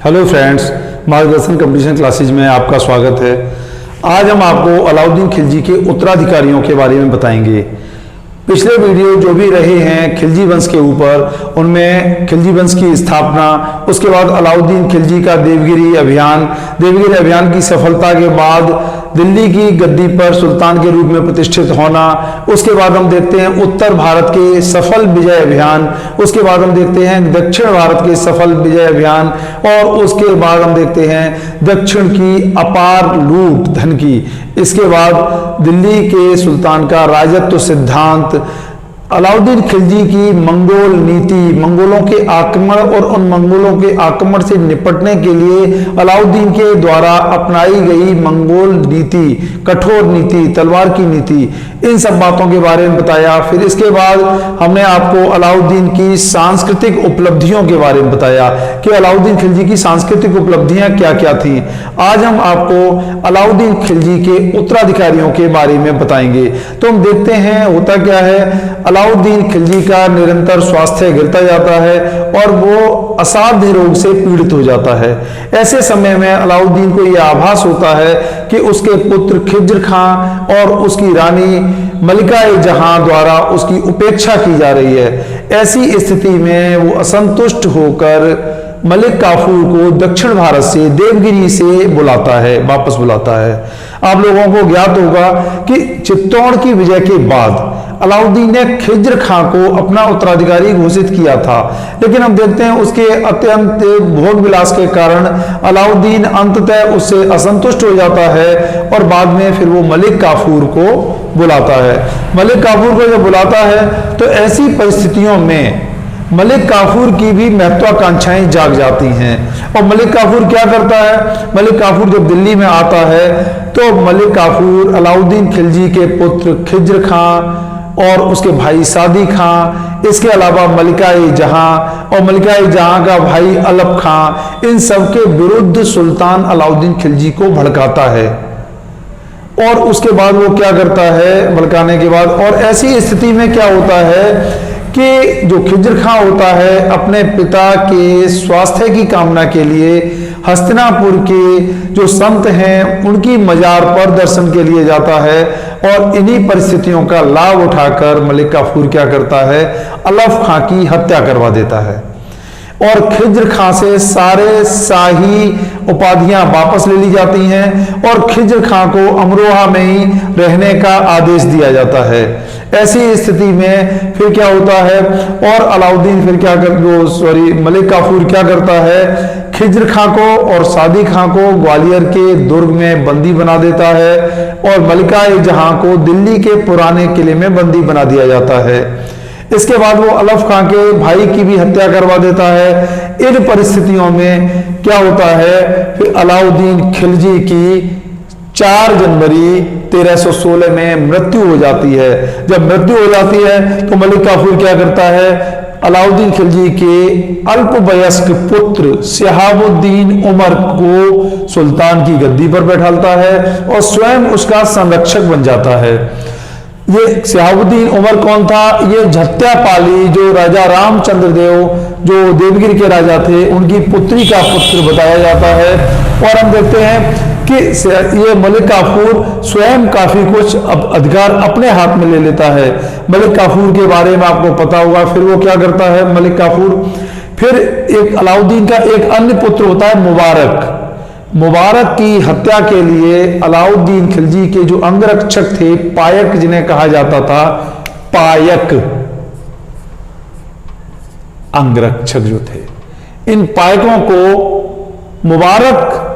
Hello friends, मार्गदर्शन competition classes में आपका स्वागत है। आज हम आपको अलाउद्दीन खिलजी के उत्तराधिकारियों के बारे में बताएंगे। पिछले वीडियो जो भी रहे हैं खिलजी वंश के ऊपर, उनमें खिलजी वंश की स्थापना, उसके बाद अलाउद्दीन खिलजी का देवगिरी अभियान की सफलता के बाद दिल्ली की गद्दी पर सुल्तान के रूप में प्रतिष्ठित होना, उसके बाद हम देखते हैं उत्तर भारत के सफल विजय अभियान, उसके बाद हम देखते हैं दक्षिण भारत के सफल विजय अभियान, और उसके बाद हम देखते हैं दक्षिण की अपार लूट धन की। इसके बाद दिल्ली के सुल्तान का राजत्व सिद्धांत, अलाउद्दीन खिलजी की मंगोल नीति, मंगोलों के आक्रमण और उन मंगोलों के आक्रमण से निपटने के लिए अलाउद्दीन के द्वारा अपनाई गई मंगोल नीति, कठोर नीति, तलवार की नीति, इन सब बातों के बारे में बताया। फिर इसके बाद हमने आपको अलाउद्दीन की सांस्कृतिक उपलब्धियों के बारे में बताया कि अलाउद्दीन खिलजी की सांस्कृतिक उपलब्धियां क्या क्या थी। आज हम आपको अलाउद्दीन खिलजी के उत्तराधिकारियों के बारे में बताएंगे। तो हम देखते हैं होता क्या है। अलाउद्दीन खिलजी का निरंतर स्वास्थ्य गिरता जाता है और वो असाध्य रोग से पीड़ित हो जाता है। ऐसे समय में अलाउद्दीन को यह आभास होता है कि उसके पुत्र खिज्र खां और उसकी रानी मलिका-ए-जहां द्वारा उसकी उपेक्षा की जा रही है। ऐसी स्थिति में वो असंतुष्ट होकर मलिक काफूर को दक्षिण भारत से देवगिरी से वापस बुलाता है। आप लोगों को ज्ञात होगा कि चित्तौड़ की विजय के बाद अलाउद्दीन ने खिज्र खां को अपना उत्तराधिकारी घोषित किया था, लेकिन हम देखते हैं उसके अत्यंत भोग विलास के कारण अलाउद्दीन अंततः उससे असंतुष्ट हो जाता है और बाद में फिर वो मलिक काफूर को बुलाता है। मलिक काफूर को जब बुलाता है तो ऐसी परिस्थितियों में मलिक काफूर की भी महत्वाकांक्षाएं जाग जाती हैं। और मलिक काफूर क्या करता है? मलिक काफूर जब दिल्ली में आता है तो मलिक काफूर अलाउद्दीन खिलजी के पुत्र खिज्र खां और उसके भाई सादी खां, इसके अलावा मलिका-ए-जहां और मलिका-ए-जहां का भाई अलप खां, इन सब के विरुद्ध सुल्तान अलाउद्दीन खिलजी को भड़काता है। और उसके बाद वो क्या करता है भड़काने के बाद, और ऐसी स्थिति में क्या होता है कि जो खिज्र खां होता है अपने पिता के स्वास्थ्य की कामना के लिए हस्तिनापुर के जो संत हैं उनकी मजार पर दर्शन के लिए जाता है। और इन्हीं परिस्थितियों का लाभ उठाकर मलिक काफूर क्या करता है, अलफ खां की हत्या करवा देता है और खिज्र खां से सारे शाही उपाधियां वापस ले ली जाती हैं और खिज्र खां को अमरोहा में ही रहने का आदेश दिया जाता है। ऐसी स्थिति में फिर क्या होता है, और अलाउद्दीन फिर मलिक काफूर क्या करता है, खिज्र खां को और सादी खां को ग्वालियर के दुर्ग में बंदी बना देता है और मलिका-ए-जहां को दिल्ली के पुराने किले में बंदी बना दिया जाता है। इसके बाद वो अलफ खां के भाई की भी हत्या करवा देता है। इन परिस्थितियों में क्या होता है, फिर अलाउद्दीन खिलजी की 4 जनवरी 1316 में मृत्यु हो जाती है। जब मृत्यु हो जाती है तो मलिक काफूर क्या करता है, अलाउद्दीन खिलजी के अल्पवयस्क पुत्र शहाबुद्दीन उमर को सुल्तान की गद्दी पर बैठाता है और स्वयं उसका संरक्षक बन जाता है। ये शहाबुद्दीन उमर कौन था? ये झत्यापाली, जो राजा रामचंद्र देव जो देवगिरी के राजा थे, उनकी पुत्री का पुत्र बताया जाता है। और हम देखते हैं कि ये मलिक काफूर स्वयं काफी कुछ अधिकार अपने हाथ में ले लेता है। मलिक काफूर के बारे में आपको पता होगा। फिर वो क्या करता है मलिक काफूर, फिर एक अलाउद्दीन का एक अन्य पुत्र होता है मुबारक की हत्या के लिए अलाउद्दीन खिलजी के जो अंगरक्षक थे, पायक जिन्हें कहा जाता था, पायक अंगरक्षक जो थे, इन पायकों को मुबारक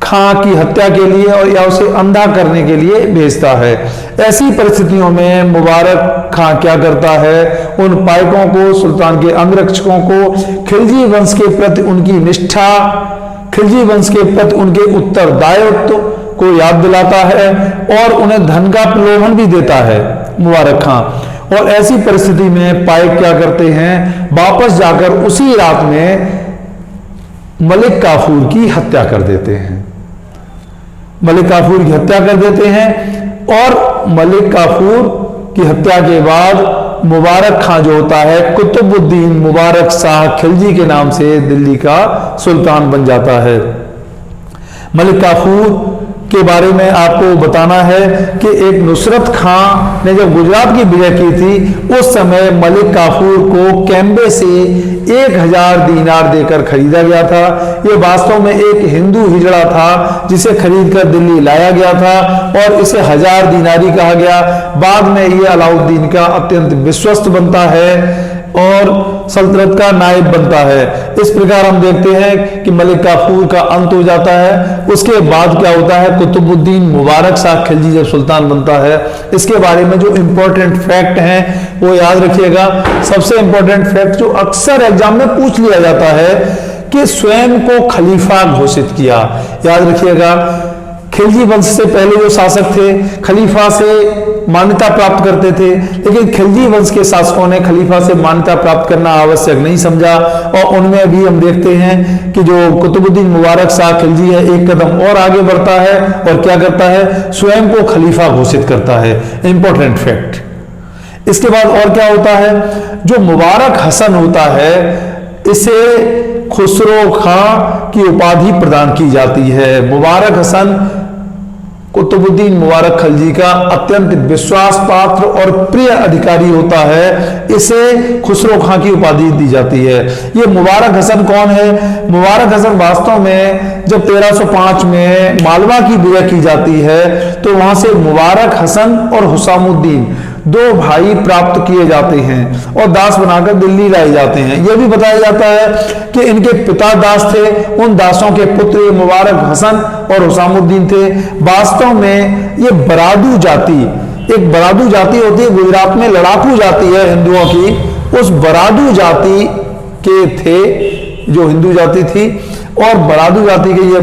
खां की हत्या के लिए और या उसे अंधा करने के लिए भेजता है। ऐसी परिस्थितियों में मुबारक खां क्या करता है, उन पायकों को, सुल्तान के अंगरक्षकों को खिलजी वंश के प्रति उनकी निष्ठा, खिलजी वंश के प्रति उनके उत्तरदायित्व को याद दिलाता है और उन्हें धन का प्रलोभन भी देता है मुबारक खां। और ऐसी परिस्थिति में पायक क्या करते हैं, वापस जाकर उसी रात में मलिक काफूर की हत्या कर देते हैं। मलिक काफूर की हत्या कर देते हैं और मलिक काफूर की हत्या के बाद मुबारक खां जो होता है कुतुबुद्दीन मुबारक शाह खिलजी के नाम से दिल्ली का सुल्तान बन जाता है। मलिक काफूर के बारे में आपको बताना है कि एक नुसरत खां ने जब गुजरात की विजय की थी उस समय मलिक काफूर को कैम्बे से 1000 दीनार देकर खरीदा गया था। ये वास्तव में एक हिंदू हिजड़ा था जिसे खरीदकर दिल्ली लाया गया था और इसे 1000 दीनारी कहा गया। बाद में ये अलाउद्दीन का अत्यंत विश्वस्त बनता है और सल्तनत का नायब बनता है। इस प्रकार हम देखते हैं कि मलिक काफूर का अंत हो जाता है। उसके बाद क्या होता है, कुतुबुद्दीन मुबारक शाह खिलजी जब सुल्तान बनता है। इसके बारे में जो इंपॉर्टेंट फैक्ट हैं वो याद रखिएगा। सबसे इंपॉर्टेंट फैक्ट जो अक्सर एग्जाम में पूछ लिया जाता है कि स्वयं को खलीफा घोषित किया। याद रखिएगा, खिलजी वंश से पहले जो शासक थे खलीफा से मान्यता प्राप्त करते थे, लेकिन खिलजी वंश के शासकों ने खलीफा से मान्यता प्राप्त करना आवश्यक नहीं समझा और उनमें भी हम देखते हैं कि जो कुतुबुद्दीन मुबारक शाह खिलजी है एक कदम और आगे बढ़ता है और क्या करता है, स्वयं को खलीफा घोषित करता है। Important fact. इसके बाद और क्या होता है, जो मुबारक हसन होता है इसे खुसरो खां की उपाधि प्रदान की जाती है। मुबारक हसन कुतुबुद्दीन मुबारक खिलजी का अत्यंत विश्वास पात्र और प्रिय अधिकारी होता है, इसे खुसरो खां की उपाधि दी जाती है। ये मुबारक हसन कौन है? मुबारक हसन वास्तव में जब 1305 में मालवा की विजय की जाती है तो वहां से मुबारक हसन और हुसामुद्दीन 2 भाई प्राप्त किए जाते हैं और दास बनाकर दिल्ली लाए जाते हैं। यह भी बताया जाता है कि इनके पिता दास थे, उन दासों के पुत्र मुबारक हसन और हुसामुद्दीन थे। वास्तव में ये बरादू जाति, एक बरादू जाति होती है गुजरात में, लड़ाकू जाति है हिंदुओं की, उस बरादू जाति के थे जो हिंदू जाति थी और बरादू जाति के ये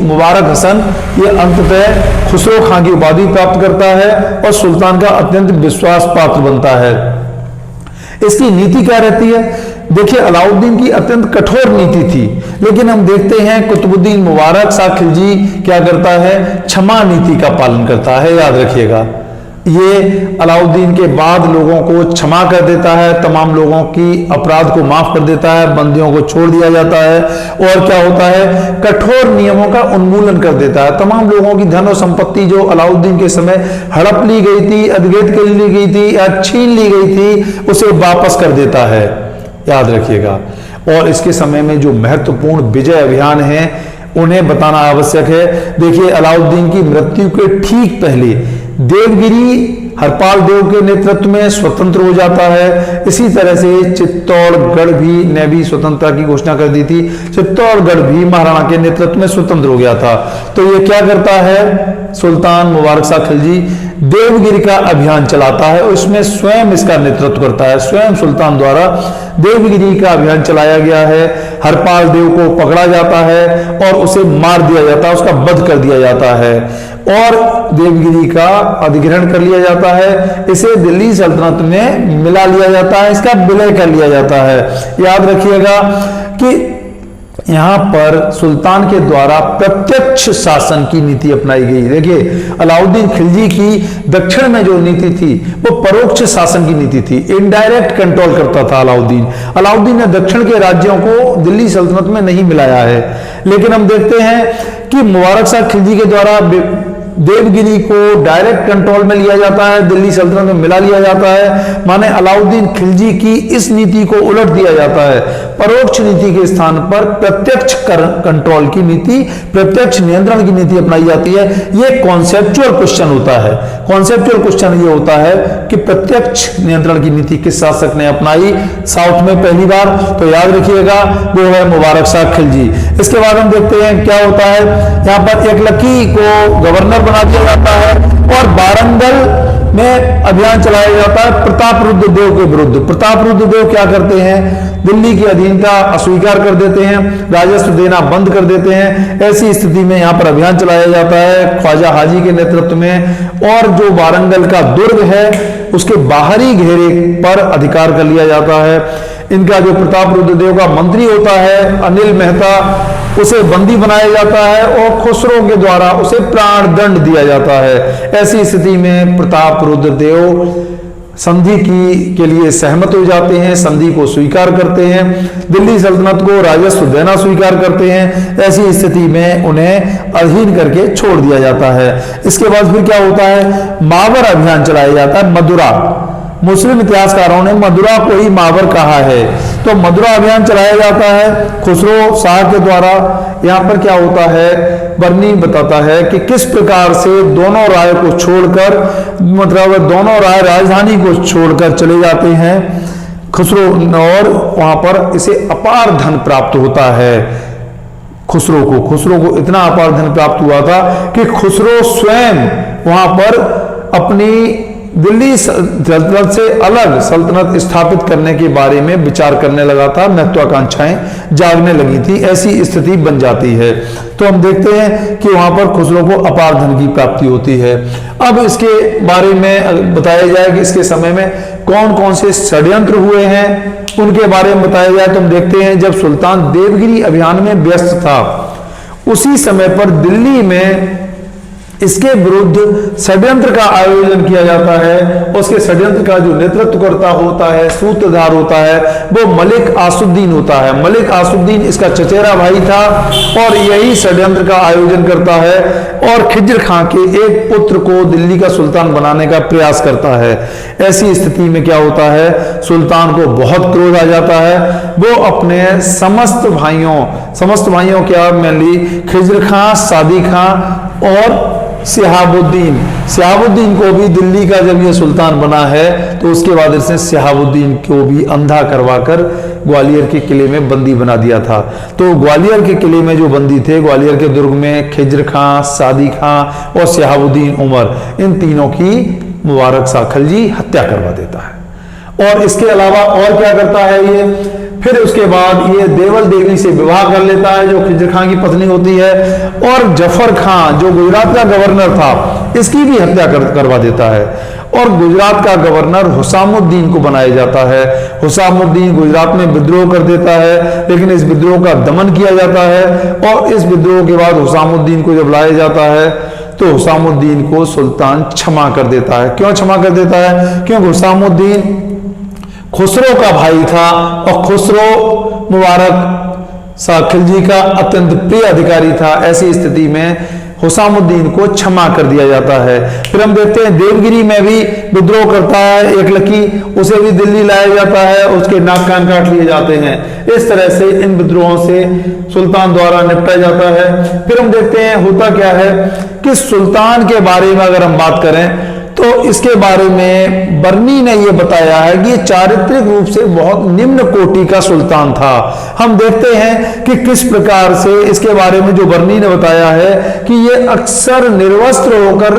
मुबारक हसन ये अंततः खुसरो खां की उपाधि प्राप्त करता है और सुल्तान का अत्यंत विश्वास पात्र बनता है। इसकी नीति क्या रहती है? देखिए, अलाउद्दीन की अत्यंत कठोर नीति थी, लेकिन हम देखते हैं कुतुबुद्दीन मुबारक शाह खिलजी क्या करता है, क्षमा नीति का पालन करता है। याद रखिएगा, ये अलाउद्दीन के बाद लोगों को क्षमा कर देता है, तमाम लोगों की अपराध को माफ कर देता है, बंदियों को छोड़ दिया जाता है और क्या होता है, कठोर नियमों का उन्मूलन कर देता है। तमाम लोगों की धन और संपत्ति जो अलाउद्दीन के समय हड़प ली गई थी, अधगैत कर ली गई थी या छीन ली गई थी, उसे वापस कर देता है। याद रखिएगा। और इसके समय में जो महत्वपूर्ण विजय अभियान है उन्हें बताना आवश्यक है। देखिए, अलाउद्दीन की मृत्यु के ठीक पहले देवगिरी हरपाल देव के नेतृत्व में स्वतंत्र हो जाता है। इसी तरह से चित्तौड़गढ़ भी ने भी स्वतंत्रता की घोषणा कर दी थी। चित्तौड़गढ़ भी महाराणा के नेतृत्व में स्वतंत्र हो गया था। तो ये क्या करता है, सुल्तान मुबारक शाह खिलजी देवगिरी का अभियान चलाता है और इसमें स्वयं इसका नेतृत्व करता है। स्वयं सुल्तान द्वारा देवगिरी का अभियान चलाया गया है। हरपाल देव को पकड़ा जाता है और उसे मार दिया जाता है, उसका वध कर दिया जाता है और देवगिरी का अधिग्रहण कर लिया जाता है। इसे दिल्ली सल्तनत में मिला लिया जाता है, इसका विलय कर लिया जाता है। याद रखिएगा कि यहां पर सुल्तान के द्वारा प्रत्यक्ष शासन की नीति अपनाई गई। देखिए, अलाउद्दीन खिलजी की दक्षिण में जो नीति थी वो परोक्ष शासन की नीति थी, इनडायरेक्ट कंट्रोल करता था अलाउद्दीन। अलाउद्दीन ने दक्षिण के राज्यों को दिल्ली सल्तनत में नहीं मिलाया है, लेकिन हम देखते हैं कि मुबारक शाह खिलजी के द्वारा देवगिरी को डायरेक्ट कंट्रोल में लिया जाता है, दिल्ली सल्तनत में मिला लिया जाता है। माने अलाउद्दीन खिलजी की इस नीति को उलट दिया जाता है। परोक्ष नीति के स्थान पर प्रत्यक्ष कंट्रोल की नीति, प्रत्यक्ष नियंत्रण की नीति अपनाई जाती है। यह कॉन्सेप्चुअल क्वेश्चन होता है। कॉन्सेप्चुअल क्वेश्चन ये होता है कि प्रत्यक्ष नियंत्रण की नीति किस शासक ने अपनाई साउथ में पहली बार, तो याद रखिएगा वो है मुबारक शाह खिलजी। इसके बाद हम देखते हैं क्या होता है, यहाँ पर एक लकी को गवर्नर बना दिया जाता है और वारंगल में अभियान चलाया जाता है प्रतापरुद्र देव के विरुद्ध। प्रतापरुद्र देव क्या करते हैं, दिल्ली की अधीनता अस्वीकार कर देते हैं, राजस्व देना बंद कर देते हैं। ऐसी स्थिति में यहां पर अभियान चलाया जाता है ख्वाजा हाजी के नेतृत्व में और जो वारंगल का दुर्ग है उसके बाहरी घेरे पर अधिकार कर लिया जाता है। इनका जो प्रतापरुद्र देव का मंत्री होता है अनिल मेहता, उसे बंदी बनाया जाता है और खुसरो के द्वारा उसे प्राण दंड दिया जाता है। ऐसी स्थिति में प्रतापरुद्र देव संधि की के लिए सहमत हो जाते हैं, संधि को स्वीकार करते हैं, दिल्ली सल्तनत को राजस्व देना स्वीकार करते हैं। ऐसी स्थिति में उन्हें अधीन करके छोड़ दिया जाता है। इसके बाद फिर क्या होता है, मावर अभियान चलाया जाता है। मदुरा, मुस्लिम इतिहासकारों ने मदुरा को ही मावर कहा है। तो मदुरा अभियान चलाया जाता है खुसरो शाह के द्वारा। यहाँ पर क्या होता है, बर्नी बताता है कि किस प्रकार से दोनों राय को छोड़कर, मतलब दोनों राय राजधानी को छोड़कर चले जाते हैं खुसरो, और वहां पर इसे अपार धन प्राप्त होता है। खुसरो को इतना अपार धन प्राप्त हुआ था कि खुसरो स्वयं वहां पर अपनी दिल्ली सल्तनत से अलग सल्तनत स्थापित करने के बारे में विचार करने लगा था, महत्वाकांक्षाएं जागने लगी थी। ऐसी स्थिति बन जाती है। तो हम देखते हैं कि वहां पर खुसरो को अपार धन की प्राप्ति होती है। अब इसके बारे में बताया जाए कि इसके समय में कौन कौन से षड्यंत्र हुए हैं, उनके बारे में बताया जाए तो हम देखते हैं जब सुल्तान देवगिरी अभियान में व्यस्त था, उसी समय पर दिल्ली में इसके विरुद्ध षड्यंत्र का आयोजन किया जाता है। उसके षड्यंत्र का जो नेतृत्व करता होता है, सूत्रधार होता है, वो मलिक आसुद्दीन होता है। मलिक आसुद्दीन इसका चचेरा भाई था और यही षड्यंत्र का आयोजन करता है और खिज्र खां के एक पुत्र को दिल्ली का सुल्तान बनाने का प्रयास करता है। ऐसी स्थिति में क्या होता है, सुल्तान को बहुत क्रोध आ जाता है। वो अपने समस्त भाइयों क्या मेनली खिज्र खां, सादी खां और सिहाबुद्दीन को भी दिल्ली का जब ये सुल्तान बना है तो उसके बाद इसने सिहाबुद्दीन को भी अंधा करवाकर ग्वालियर के किले में बंदी बना दिया था। तो ग्वालियर के किले में जो बंदी थे, ग्वालियर के दुर्ग में खिज्र खां, सादी खां और सिहाबुद्दीन उमर, इन तीनों की मुबारक शाह खिलजी हत्या करवा देता है। और इसके अलावा और क्या करता है ये, फिर उसके बाद ये देवल देवी से विवाह कर लेता है जो खिज्र खां की पत्नी होती है, और जफर खां जो गुजरात का गवर्नर था इसकी भी हत्या करवा देता है। और गुजरात का गवर्नर हुसामुद्दीन को बनाया जाता है। हुसामुद्दीन गुजरात में विद्रोह कर देता है, लेकिन इस विद्रोह का दमन किया जाता है। और इस विद्रोह के बाद हुसामुद्दीन को जब लाया जाता है तो हुसामुद्दीन को सुल्तान क्षमा कर देता है। क्यों क्षमा कर देता है, क्योंकि हुसामुद्दीन खुसरो का भाई था और खुसरो मुबारक शाह खिलजी का अत्यंत प्रिय अधिकारी था। ऐसी स्थिति में हुसामुद्दीन को क्षमा कर दिया जाता है। फिर हम देखते हैं देवगिरी में भी विद्रोह करता है एक लकी, उसे भी दिल्ली लाया जाता है, उसके नाक कान काट लिए जाते हैं। इस तरह से इन विद्रोहों से सुल्तान द्वारा निपटा जाता है। फिर हम देखते हैं होता क्या है कि सुल्तान के बारे में अगर हम बात करें तो इसके बारे में बर्नी ने यह बताया है कि चारित्रिक रूप से बहुत निम्न कोटि का सुल्तान था। हम देखते हैं कि किस प्रकार से इसके बारे में जो बर्नी ने बताया है कि यह अक्सर निर्वस्त्र होकर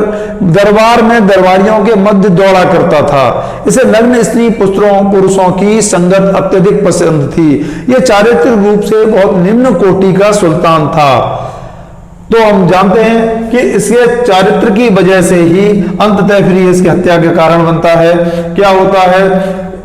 दरबार में दरबारियों के मध्य दौड़ा करता था। इसे नग्न स्त्री पुरुषों की संगत अत्यधिक पसंद थी। यह चारित्रिक रूप से बहुत निम्न कोटि का सुल्तान था। तो हम जानते हैं कि इसके चारित्र की वजह से ही अंततः फिर इसकी हत्या के कारण बनता है। क्या होता है,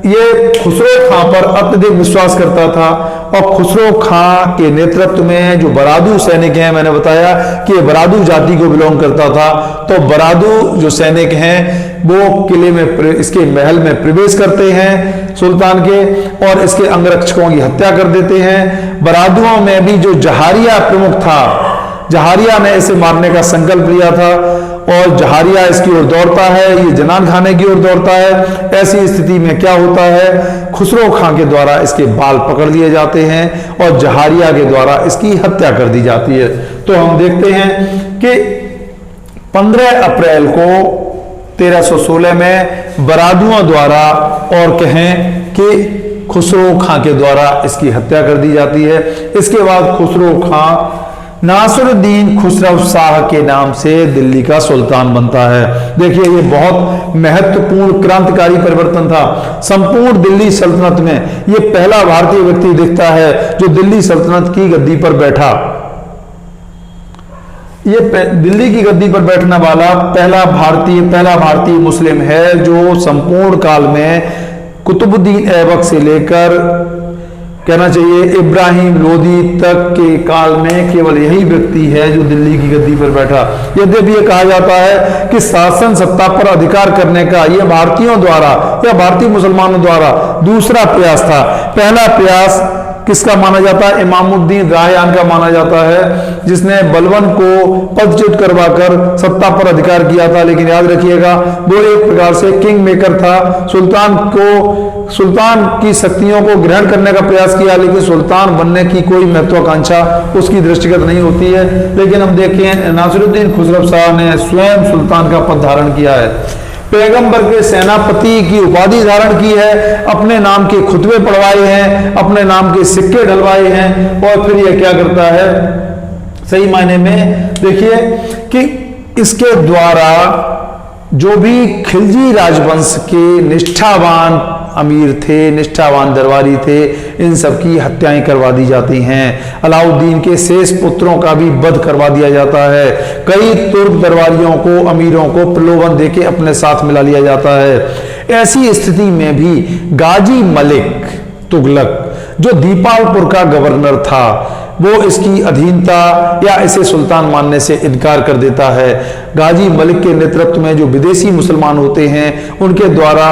ये खुसरो खां पर अत्यधिक विश्वास करता था और खुसरो खां के नेतृत्व में जो बरादू सैनिक हैं, मैंने बताया कि ये बरादू जाति को बिलोंग करता था। तो बरादू जो सैनिक हैं वो किले में, इसके महल में प्रवेश करते हैं सुल्तान के और इसके अंगरक्षकों की हत्या कर देते हैं। बरादुओं में भी जो जहारिया प्रमुख था, जहारिया ने इसे मारने का संकल्प लिया था और जहारिया इसकी ओर दौड़ता है, ये जनान खाने की ओर दौड़ता है। ऐसी स्थिति में क्या होता है, खुसरो खां के द्वारा इसके बाल पकड़ लिए जाते हैं और जहारिया के द्वारा इसकी हत्या कर दी जाती है। तो हम देखते हैं कि 15 अप्रैल को 1316 में बरादुओं द्वारा और कहें कि खुसरो खां के द्वारा इसकी हत्या कर दी जाती है। इसके बाद खुसरो खां नासिरुद्दीन खुसरो शाह के नाम से दिल्ली का सुल्तान बनता है। देखिए ये बहुत महत्वपूर्ण क्रांतिकारी परिवर्तन था। संपूर्ण दिल्ली सल्तनत में ये पहला भारतीय व्यक्ति दिखता है जो दिल्ली सल्तनत की गद्दी पर बैठा। ये दिल्ली की गद्दी पर बैठने वाला पहला भारतीय मुस्लिम है जो संपूर्ण काल में कुतुबुद्दीन ऐबक से लेकर कहना चाहिए इब्राहिम लोदी तक के काल में केवल यही व्यक्ति है जो दिल्ली की गद्दी पर बैठा। यद्यपि यह कहा जाता है कि शासन सत्ता पर अधिकार करने का यह भारतीयों द्वारा या भारतीय मुसलमानों द्वारा दूसरा प्रयास था। पहला प्रयास किसका माना जाता है? इमामुद्दीन रायहान का माना जाता है, जिसने बलबन को पदच्युत करवाकर सत्ता पर अधिकार किया था। लेकिन याद रखिएगा, वो एक प्रकार से किंग मेकर था। सुल्तान की शक्तियों को ग्रहण करने का प्रयास किया, लेकिन सुल्तान बनने की कोई महत्वाकांक्षा उसकी दृष्टिगत नहीं होती है। लेकिन हम देखें, नासिरुद्दीन खुसरो शाह ने स्वयं सुल्तान का पद धारण किया है, पैगंबर के सेनापति की उपाधि धारण की है, अपने नाम के खुतबे पढ़वाए हैं, अपने नाम के सिक्के ढलवाए हैं, और फिर यह क्या करता है? सही मायने में देखिए कि इसके द्वारा जो भी खिलजी राजवंश के निष्ठावान अमीर थे, निष्ठावान दरबारी थे, इन सब की हत्याएं करवा दी जाती हैं। अलाउद्दीन के शेष पुत्रों का भी वध करवा दिया जाता है। कई तुर्क दरबारियों को, अमीरों को प्रलोभन देके अपने साथ मिला लिया जाता है। ऐसी स्थिति में भी गाजी मलिक तुगलक, जो दीपालपुर का गवर्नर था, वो इसकी अधीनता या इसे सुल्तान मानने से इनकार कर देता है। गाजी मलिक के नेतृत्व में जो विदेशी मुसलमान होते हैं, उनके द्वारा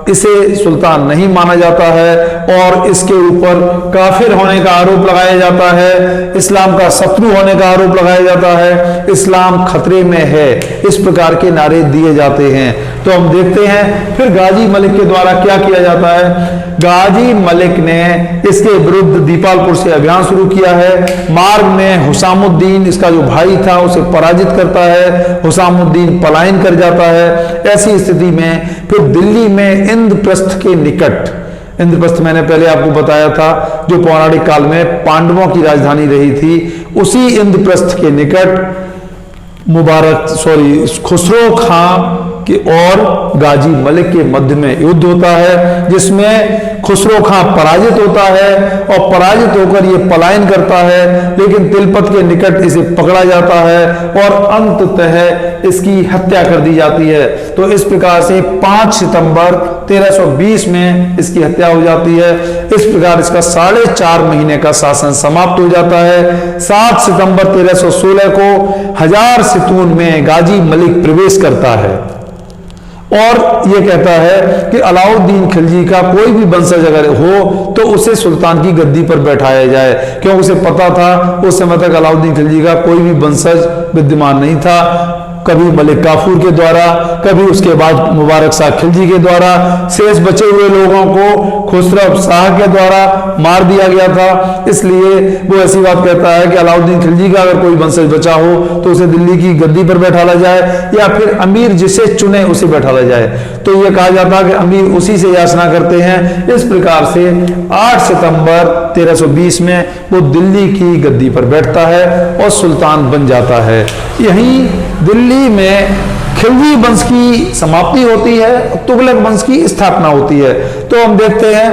इसे सुल्तान नहीं माना जाता है और इसके ऊपर काफिर होने का आरोप लगाया जाता है, इस्लाम का शत्रु होने का आरोप लगाया जाता है, इस्लाम खतरे में है, इस प्रकार के नारे दिए जाते हैं। तो हम देखते हैं फिर गाजी मलिक के द्वारा क्या किया जाता है। गाजी मलिक ने इसके विरुद्ध दीपालपुर से अभियान शुरू किया है। मार्ग में हुसामुद्दीन, इसका जो भाई था, उसे पराजित करता है। हुसामुद्दीन पलायन कर जाता है। ऐसी स्थिति में फिर दिल्ली में इंद्रप्रस्थ के निकट, इंद्रप्रस्थ मैंने पहले आपको बताया था, जो पौराणिक काल में पांडवों की राजधानी रही थी, उसी इंद्रप्रस्थ के निकट खुसरो खां कि और गाजी मलिक के मध्य में युद्ध होता है, जिसमें खुसरो खां पराजित होता है और पराजित होकर ये पलायन करता है। लेकिन तिलपत के निकट इसे पकड़ा जाता है और अंततः इसकी हत्या कर दी जाती है। तो इस प्रकार से 5 सितंबर 1320 में इसकी हत्या हो जाती है। इस प्रकार इसका 4.5 महीने का शासन समाप्त हो जाता है। 7 सितंबर 1316 को हजार सितून में गाजी मलिक प्रवेश करता है और यह कहता है कि अलाउद्दीन खिलजी का कोई भी वंशज अगर हो तो उसे सुल्तान की गद्दी पर बैठाया जाए, क्योंकि उसे पता था उस समय तक अलाउद्दीन खिलजी का कोई भी वंशज विद्यमान नहीं था। कभी मलिक काफूर के द्वारा, कभी उसके बाद मुबारक शाह खिलजी के द्वारा, शेष बचे हुए लोगों को खुसरो शाह के द्वारा मार दिया गया था। इसलिए वो ऐसी बात कहता है कि अलाउद्दीन खिलजी का अगर कोई वंशज बचा हो तो उसे दिल्ली की गद्दी पर बैठाला जाए, या फिर अमीर जिसे चुने उसे बैठाला जाए। तो यह कहा जाता है कि अमीर उसी से याचना करते हैं। इस प्रकार से 8 सितंबर 1320 में वो दिल्ली की गद्दी पर बैठता है और सुल्तान बन जाता है। यहीं दिल्ली में खिलजी वंश की समाप्ति होती है, तुगलक वंश की स्थापना होती है। तो हम देखते हैं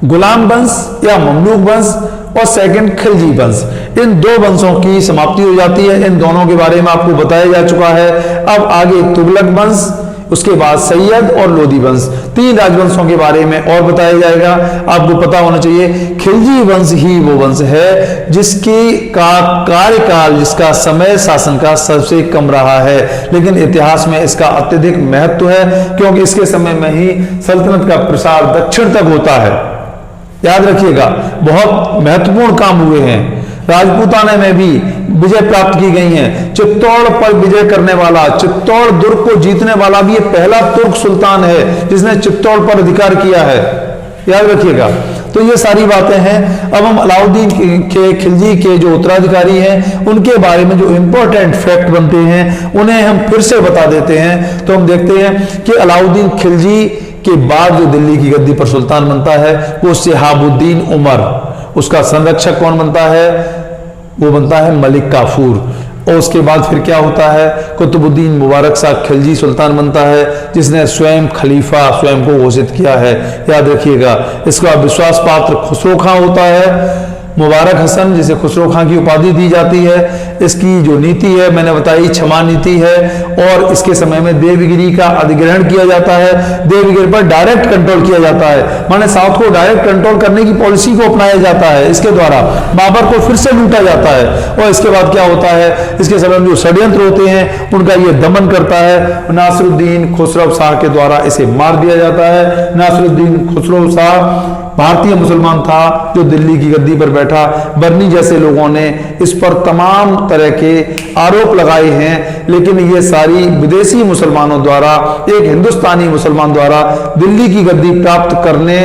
गुलाम वंश या ममलूक वंश और सेकंड खिलजी वंश, इन दो वंशों की समाप्ति हो जाती है। इन दोनों के बारे में आपको बताया जा चुका है। अब आगे तुगलक वंश, उसके बाद सैयद और लोदी वंश, 3 राजवंशों के बारे में और बताया जाएगा। आपको पता होना चाहिए खिलजी वंश ही वो वंश है जिसकी का कार्यकाल, जिसका समय शासन का सबसे कम रहा है, लेकिन इतिहास में इसका अत्यधिक महत्व है, क्योंकि इसके समय में ही सल्तनत का प्रसार दक्षिण तक होता है। याद रखिएगा, बहुत महत्वपूर्ण काम हुए हैं। राजपूताने में भी विजय प्राप्त की गई है। चित्तौड़ पर विजय करने वाला, चित्तौड़ दुर्ग को जीतने वाला भी ये पहला तुर्क सुल्तान है जिसने चित्तौड़ पर अधिकार किया है। याद रखिएगा। तो ये सारी बातें हैं। अब हम अलाउद्दीन के खिलजी के जो उत्तराधिकारी हैं उनके बारे में जो इंपॉर्टेंट फैक्ट बनते हैं उन्हें हम फिर से बता देते हैं। तो हम देखते हैं कि अलाउद्दीन खिलजी के बाद जो दिल्ली की गद्दी पर सुल्तान बनता है वो शिहाबुद्दीन उमर, उसका संरक्षक कौन बनता है? वो बनता है मलिक काफूर। और उसके बाद फिर क्या होता है? कुतुबुद्दीन मुबारक शाह खिलजी सुल्तान बनता है, जिसने स्वयं खलीफा स्वयं को घोषित किया है। याद रखिएगा। इसका विश्वास पात्र खुसरो खां होता है। मुबारक हसन, जिसे खुसरो खां की उपाधि दी जाती है। इसकी जो नीति है मैंने बताई क्षमा नीति है, और इसके समय में देवगिरी का अधिग्रहण किया जाता है। देवगिरी पर डायरेक्ट कंट्रोल किया जाता है, माने साउथ को डायरेक्ट कंट्रोल करने की पॉलिसी को अपनाया जाता है। इसके द्वारा बाबर को फिर से लूटा जाता है। और इसके बाद क्या होता है, इसके समय में जो षड्यंत्र होते हैं उनका ये दमन करता है। नासिरुद्दीन खुसरो शाह के द्वारा इसे मार दिया जाता है। नासिरुद्दीन खुसरो शाह भारतीय मुसलमान था जो दिल्ली की गद्दी पर बैठा। बर्नी जैसे लोगों ने इस पर तमाम तरह के आरोप लगाए हैं, लेकिन ये सारी विदेशी मुसलमानों द्वारा, एक हिंदुस्तानी मुसलमान द्वारा दिल्ली की गद्दी प्राप्त करने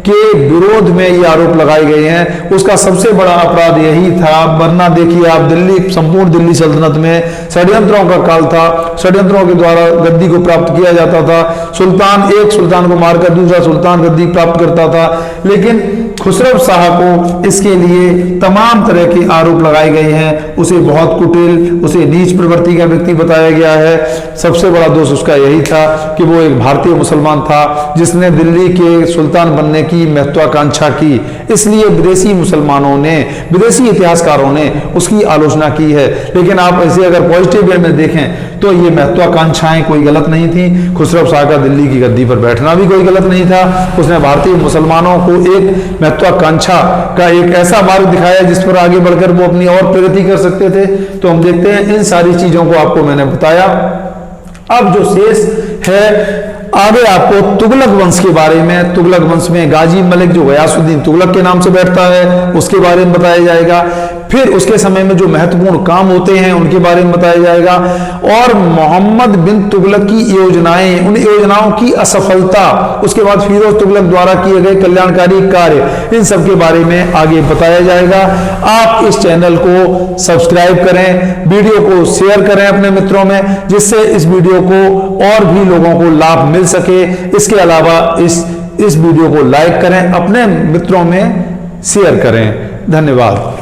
के विरोध में ये आरोप लगाए गए हैं। उसका सबसे बड़ा अपराध यही था, वरना देखिए आप दिल्ली, संपूर्ण दिल्ली सल्तनत में षड्यंत्रों का काल था। षड्यंत्रों के द्वारा गद्दी को प्राप्त किया जाता था। सुल्तान, एक सुल्तान को मारकर दूसरा सुल्तान गद्दी प्राप्त करता था, लेकिन खुसरो शाह को इसके लिए तमाम तरह के आरोप लगाए गए हैं। उसे बहुत कुटिल, उसे नीच प्रवृत्ति का व्यक्ति बताया गया है। सबसे बड़ा दोष उसका यही था कि वो एक भारतीय मुसलमान था जिसने दिल्ली के सुल्तान बनने की महत्वाकांक्षा की। इसलिए विदेशी मुसलमानों ने, विदेशी इतिहासकारों ने उसकी आलोचना की है। लेकिन आप ऐसे अगर पॉजिटिव वे में देखें तो ये महत्वाकांक्षाएं कोई गलत नहीं थी। खुसरो शाह का दिल्ली की गद्दी पर बैठना भी कोई गलत नहीं था। उसने भारतीय मुसलमानों को एक महत्वाकांक्षा का एक ऐसा मार्ग दिखाया जिस पर आगे बढ़कर वो अपनी और प्रगति कर सकते थे। तो हम देखते हैं, इन सारी चीजों को आपको मैंने बताया। अब जो शेष है आगे आपको तुगलक वंश के बारे में, तुगलक वंश में गाजी मलिक जो गयासुद्दीन तुगलक के नाम से बैठता है उसके बारे में बताया जाएगा। फिर उसके समय में जो महत्वपूर्ण काम होते हैं उनके बारे में बताया जाएगा, और मोहम्मद बिन तुगलक की योजनाएं, उन योजनाओं की असफलता, उसके बाद फिरोज तुगलक द्वारा किए गए कल्याणकारी कार्य, इन सब के बारे में आगे बताया जाएगा। आप इस चैनल को सब्सक्राइब करें, वीडियो को शेयर करें अपने मित्रों में, जिससे इस वीडियो को और भी लोगों को लाभ मिल सके। इसके अलावा इस वीडियो को लाइक करें, अपने मित्रों में शेयर करें। धन्यवाद।